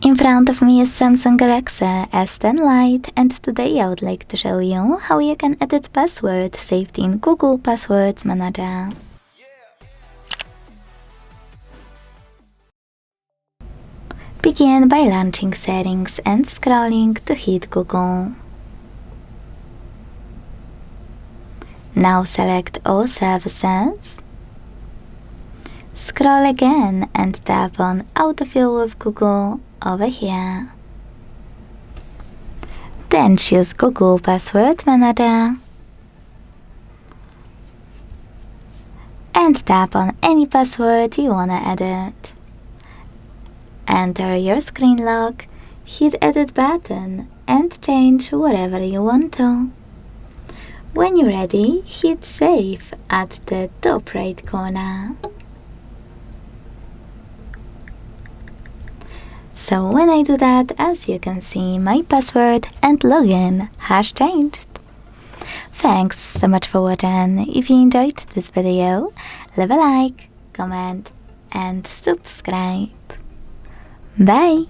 In front of me is Samsung Galaxy S10 Lite, and today I would like to show you how you can edit password saved in Google Passwords Manager. Begin by launching Settings and scrolling to hit Google. Now select All Services. Scroll again and tap on Autofill with Google over here. Then choose Google Password Manager and tap on any password you wanna edit. Enter your screen lock, hit Edit button and change whatever you want to. When you're ready, hit Save at the top right corner. So when I do that, as you can see, my password and login has changed. Thanks so much for watching. If you enjoyed this video, leave a like, comment and subscribe. Bye!